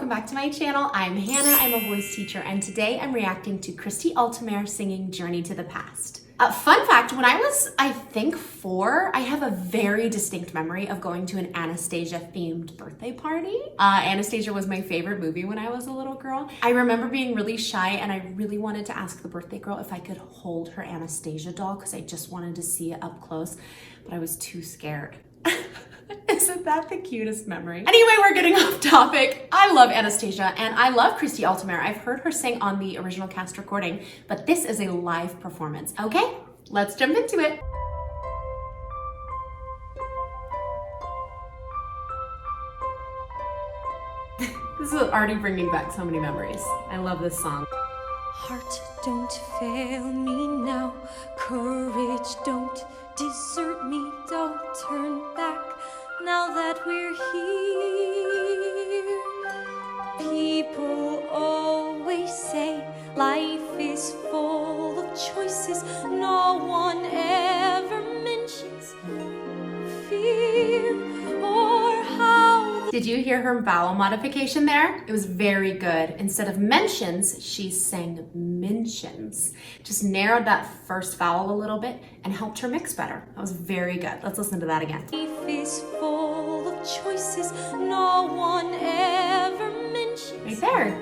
welcome back to my channel. I'm Hannah, I'm a voice teacher, and today I'm reacting to CHRISTY ALTOMARE singing Journey to the Past. Fun fact, when I was, I think 4, I have a very distinct memory of going to an Anastasia themed birthday party. Anastasia was my favorite movie when I was a little girl. I remember being really shy and I really wanted to ask the birthday girl if I could hold her Anastasia doll because I just wanted to see it up close, but I was too scared. Isn't that the cutest memory? Anyway, we're getting off topic. I love Anastasia and I love CHRISTY ALTOMARE. I've heard her sing on the original cast recording, but this is a live performance. Okay, let's jump into it. This is already bringing back so many memories. I love this song. Heart, don't fail me now. Courage, don't desert me. Don't turn back now that we're here. People always say life is full of choices. No one ever mentions fear or how. Did you hear her vowel modification there? It was very good. Instead of mentions, she sang mentions. Just narrowed that first vowel a little bit and helped her mix better. That was very good. Let's listen to that again. Life is full of choices. No one ever mentions Right there.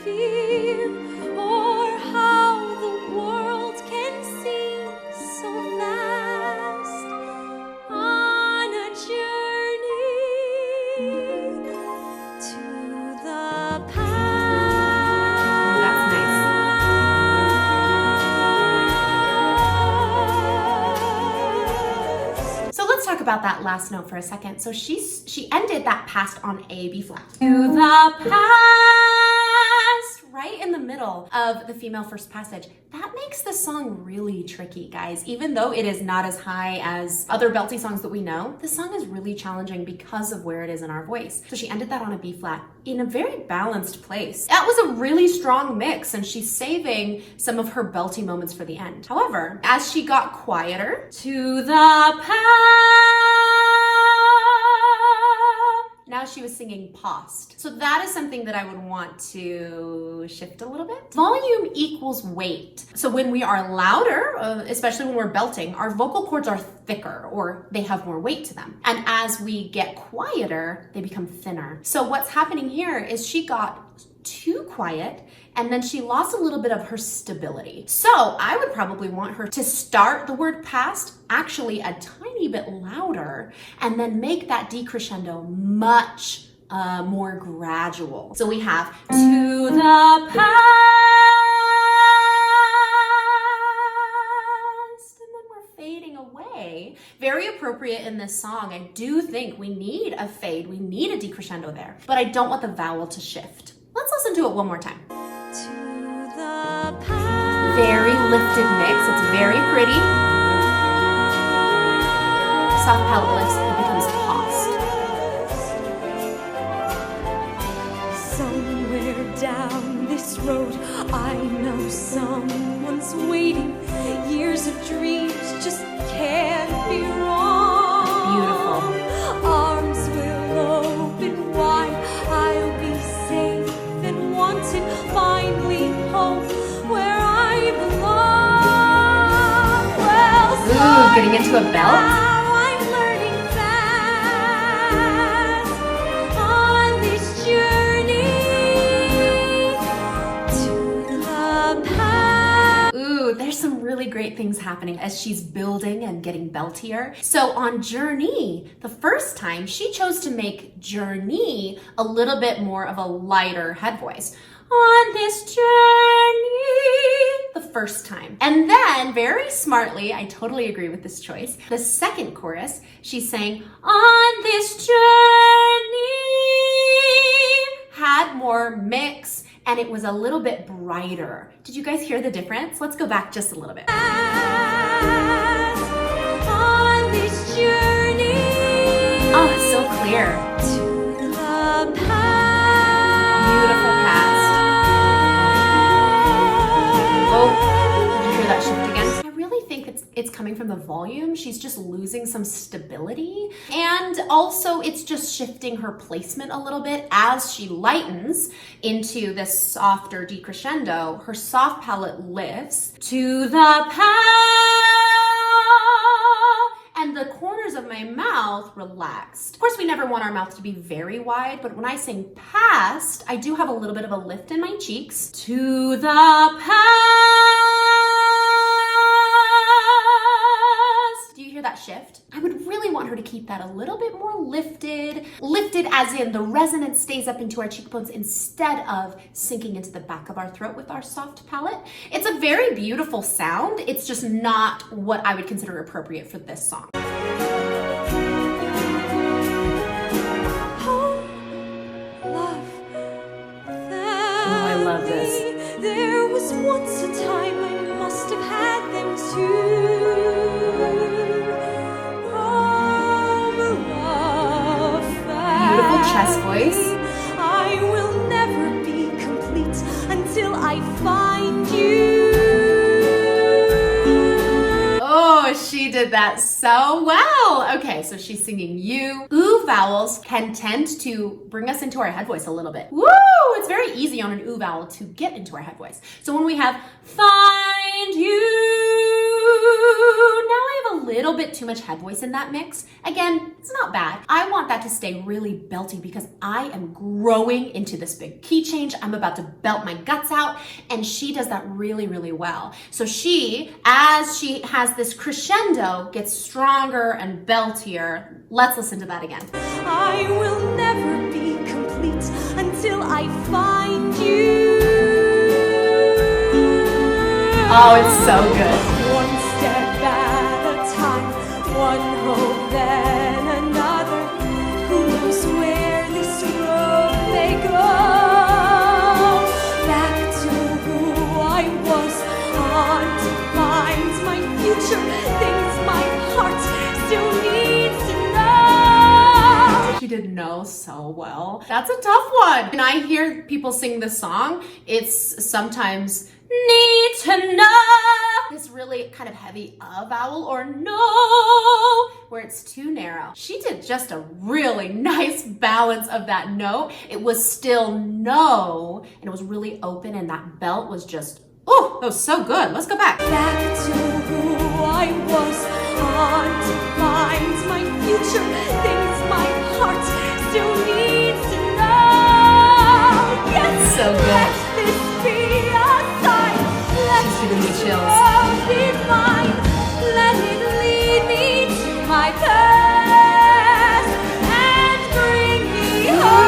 fear or how the world can seem so vast on a journey to the past. That's nice. So let's talk about that last note for a second. So she ended that past on a B flat. To the past, right in the middle of the female first passage. That makes the song really tricky, guys. Even though it is not as high as other belty songs that we know, the song is really challenging because of where it is in our voice. So she ended that on a B flat in a very balanced place. That was a really strong mix, and she's saving some of her belty moments for the end. However, as she got quieter, to the past, now she was singing past. So that is something that I would want to shift a little bit. Volume equals weight. So when we are louder, especially when we're belting, our vocal cords are thicker or they have more weight to them. And as we get quieter, they become thinner. So what's happening here is she got too quiet and then she lost a little bit of her stability. So I would probably want her to start the word past actually a tiny bit louder and then make that decrescendo much more gradual. So we have to the past, and then we're fading away. Very appropriate in this song. I do think we need a fade, we need a decrescendo there, but I don't want the vowel to shift. Let's listen to it one more time. To the past. Very lifted mix, it's very pretty. Soft palatless, it becomes past. Somewhere down this road, I know someone's waiting. Years of dreams just can't be wrong. Beautiful. Arms will open wide. I'll be safe and wanted. Finally home where I belong. Well, Ooh, getting into a belt. now I'm learning fast on this journey to the past. Ooh, there's some really great things happening as she's building and getting beltier. So on Journey, the first time, she chose to make Journey a little bit more of a lighter head voice. On this journey, the first time. And then, very smartly, I totally agree with this choice, the second chorus, she's saying, on this journey, had more mix, and it was a little bit brighter. Did you guys hear the difference? Let's go back just a little bit. On this journey. Oh, it's so clear. To the past. Beautiful past. Oh, did you hear that shift again? I really think it's coming coming from the volume. She's just losing some stability. And also it's just shifting her placement a little bit as she lightens into this softer decrescendo. Her soft palate lifts to the and the corners of my mouth relaxed. Of course, we never want our mouth to be very wide, but when I sing past, I do have a little bit of a lift in my cheeks. To the past. Do you hear that shift? I would really want her to keep that a little bit more lifted. Lifted as in the resonance stays up into our cheekbones instead of sinking into the back of our throat with our soft palate. It's a very beautiful sound. It's just not what I would consider appropriate for this song. I love this. There was once a time I must have had them too. Beautiful chest voice. I will never be complete until I find you. Oh, she did that so well. Okay, so she's singing you. Ooh vowels can tend to bring us into our head voice a little bit. Woo! It's very easy on an ooh vowel to get into our head voice. So when we have find you, now I have a little bit too much head voice in that mix. Again, it's not bad. I want that to stay really belty because I am growing into this big key change. I'm about to belt my guts out, and she does that really, really well. So she, as she has this crescendo, gets stronger and beltier. Let's listen to that again. I will never be complete until I find you. Oh, it's so good. One step at a time, one hope then another. Who knows where this road may go? Back to who I was, on to find my future, things my heart still needs to know. She did know so well. That's a tough one. When I hear people sing this song, it's sometimes need to know. This really kind of heavy vowel or no, where it's too narrow. She did just a really nice balance of that note. It was still no, and it was really open, and that belt was just, oh, that was so good. Let's go back. Back to who I was, on to find my future, things my heart still needs to know. Yes, so good. Let this be a sign. Let She's giving me this chills. world be mine. Let it lead me to my past and bring me home.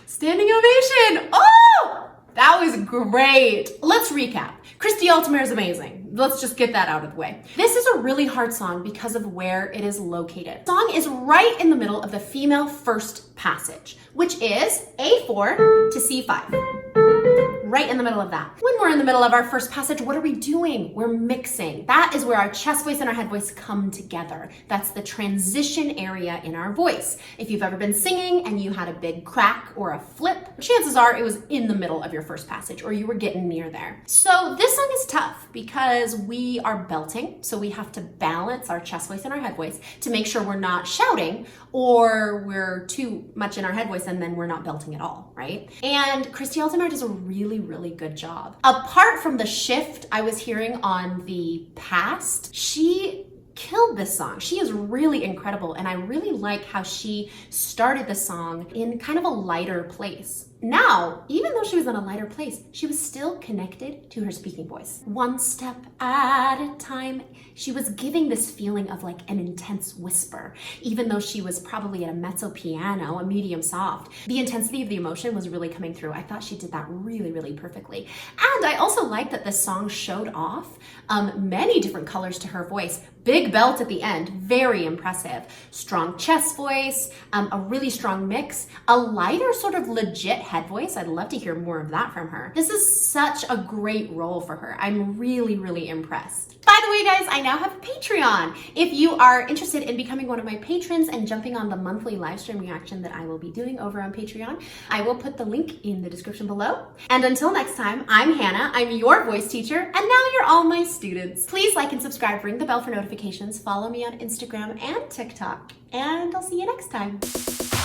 Standing ovation. Oh, that was great. Let's recap. Christy Altomare is amazing. Let's just get that out of the way. This is a really hard song because of where it is located. The song is right in the middle of the female first passage, which is A4 to C5. Right in the middle of that. When we're in the middle of our first passage, what are we doing? We're mixing. That is where our chest voice and our head voice come together. That's the transition area in our voice. If you've ever been singing and you had a big crack or a flip, chances are it was in the middle of your first passage or you were getting near there. So this song is tough because we are belting, so we have to balance our chest voice and our head voice to make sure we're not shouting or we're too much in our head voice and then we're not belting at all, right? And Christy Altomare does a really good job. Apart from the shift I was hearing on the past, she killed this song. She is really incredible, and I really like how she started the song in kind of a lighter place. Now, even though she was in a lighter place, she was still connected to her speaking voice. One step at a time. She was giving this feeling of like an intense whisper, even though she was probably at a mezzo piano, a medium soft. The intensity of the emotion was really coming through. I thought she did that really perfectly. And I also like that this song showed off many different colors to her voice. Big belt at the end, very impressive. Strong chest voice, a really strong mix, a lighter sort of legit head voice. I'd love to hear more of that from her. This is such a great role for her. I'm really, really impressed. By the way, guys, I now have a Patreon. If you are interested in becoming one of my patrons and jumping on the monthly live stream reaction that I will be doing over on Patreon, I will put the link in the description below. And until next time, I'm Hannah, I'm your voice teacher, and now you're all my students. Please like and subscribe, ring the bell for notifications, follow me on Instagram and TikTok, and I'll see you next time.